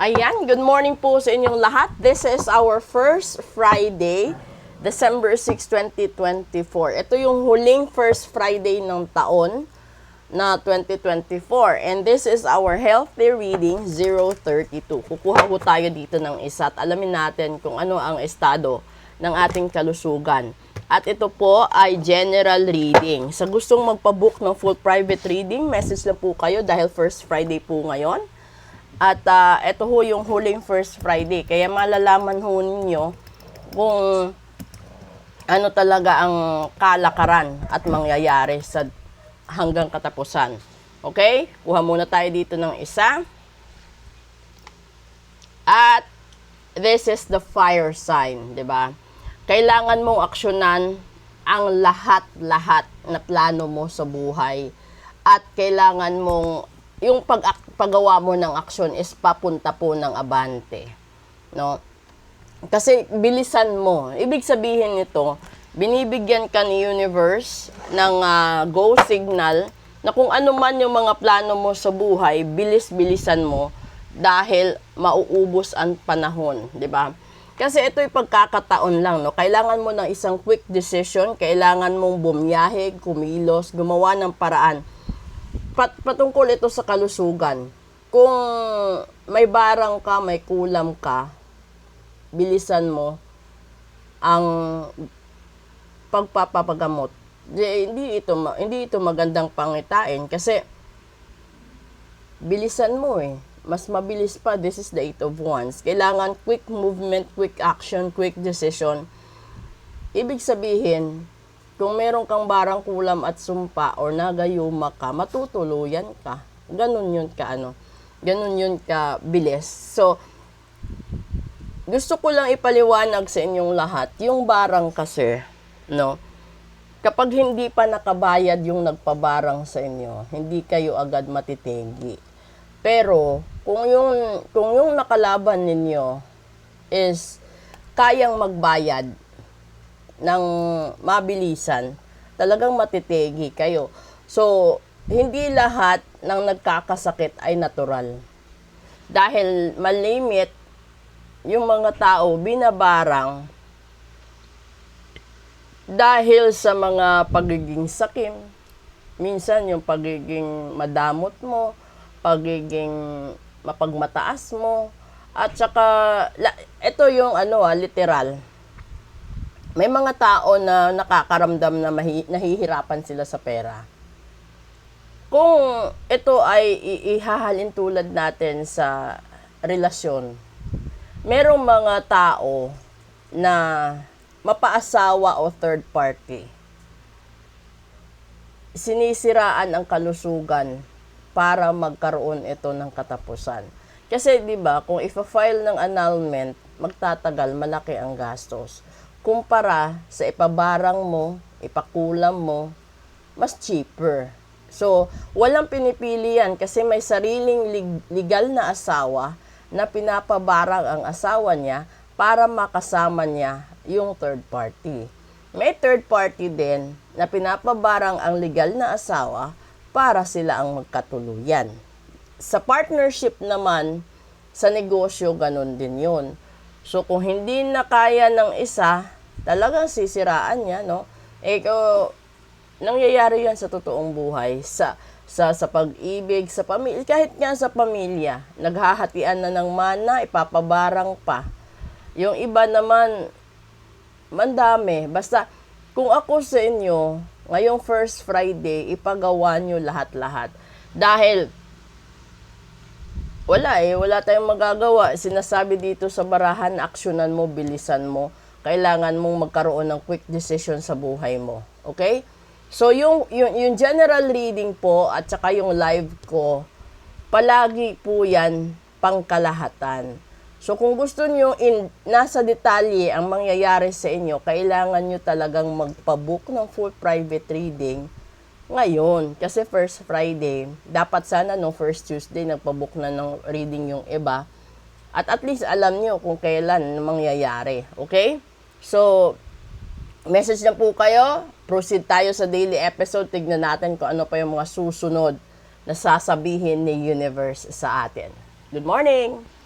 Ayan, good morning po sa inyong lahat. This is our first Friday, December 6, 2024. Ito yung huling first Friday ng taon na 2024. And this is our healthy reading 032. Kukuha ko tayo dito ng isa at alamin natin kung ano ang estado ng ating kalusugan. At ito po ay general reading. Sa gustong magpabook ng full private reading, message lang po kayo dahil first Friday po ngayon. At ito ho yung huling first Friday. Kaya malalaman ho ninyo kung ano talaga ang kalakaran at mangyayari sa hanggang katapusan. Okay? Kuha muna tayo dito ng isa. At this is the fire sign, 'di ba? Kailangan mong aksyonan ang lahat-lahat na plano mo sa buhay. At kailangan mong yung paggawa mo ng aksyon is papunta po ng abante. No? Kasi bilisan mo. Ibig sabihin nito, binibigyan ka ni universe ng go signal na kung ano man yung mga plano mo sa buhay, bilis-bilisan mo dahil mauubos ang panahon, 'di ba? Kasi ito'y pagkakataon lang, no? Kailangan mo ng isang quick decision, kailangan mong bumiyahe, kumilos, gumawa ng paraan. Patungkol ito sa kalusugan. Kung may barang ka, may kulam ka, bilisan mo ang pagpapagamot. Hindi ito magandang pangitain kasi bilisan mo eh. Mas mabilis pa. This is the 8 of Wands. Kailangan quick movement, quick action, quick decision. Ibig sabihin, kung meron kang barang kulam at sumpa or nagayuma ka, matutuluyan ka. Ganun yun ka bilis. So, gusto ko lang ipaliwanag sa inyong lahat, yung barang kasi, no? Kapag hindi pa nakabayad yung nagpabarang sa inyo, hindi kayo agad matitigi. Pero, kung yung nakalaban ninyo is kayang magbayad ng mabilisan, talagang matitegi kayo. So, hindi lahat ng nagkakasakit ay natural. Dahil malimit yung mga tao binabarang dahil sa mga pagiging sakim. Minsan yung pagiging madamot mo, pagiging mapagmataas mo, at saka ito yung literal. May mga tao na nakakaramdam na nahihirapan sila sa pera. Kung ito ay ihahalin tulad natin sa relasyon, merong mga tao na mapaasawa o third party. Sinisiraan ang kalusugan para magkaroon ito ng katapusan. Kasi 'di ba, kung ifa-file ng annulment, magtatagal, malaki ang gastos. Kumpara sa ipabarang mo, ipakulam mo, mas cheaper. So, walang pinipili yan kasi may sariling legal na asawa na pinapabarang ang asawa niya para makasama niya yung third party. May third party din na pinapabarang ang legal na asawa para sila ang magkatuluyan. Sa partnership naman, sa negosyo, ganun din yun. So, kung hindi na kaya ng isa, talagang sisiraan niya, no? Nangyayari yan sa totoong buhay, sa pag-ibig, sa pamilya, kahit nga sa pamilya, naghahatian na ng mana, ipapabarang pa. Yung iba naman, mandami. Basta, kung ako sa inyo, ngayong first Friday, ipagawa nyo lahat-lahat. Dahil, wala tayong magagawa. Sinasabi dito sa barahan, aksyonan mo, bilisan mo. Kailangan mong magkaroon ng quick decision sa buhay mo. Okay? So, yung general reading po at saka yung live ko, palagi po yan pangkalahatan. So, kung gusto nyo nasa detalye ang mangyayari sa inyo, kailangan nyo talagang magpabook ng full private reading ngayon. Kasi first Friday, dapat sana no first Tuesday, nagpabook na ng reading yung iba. At least alam nyo kung kailan mangyayari. Okay? So, message na po kayo. Proceed tayo sa daily episode. Tignan natin kung ano pa yung mga susunod na sasabihin ni universe sa atin. Good morning!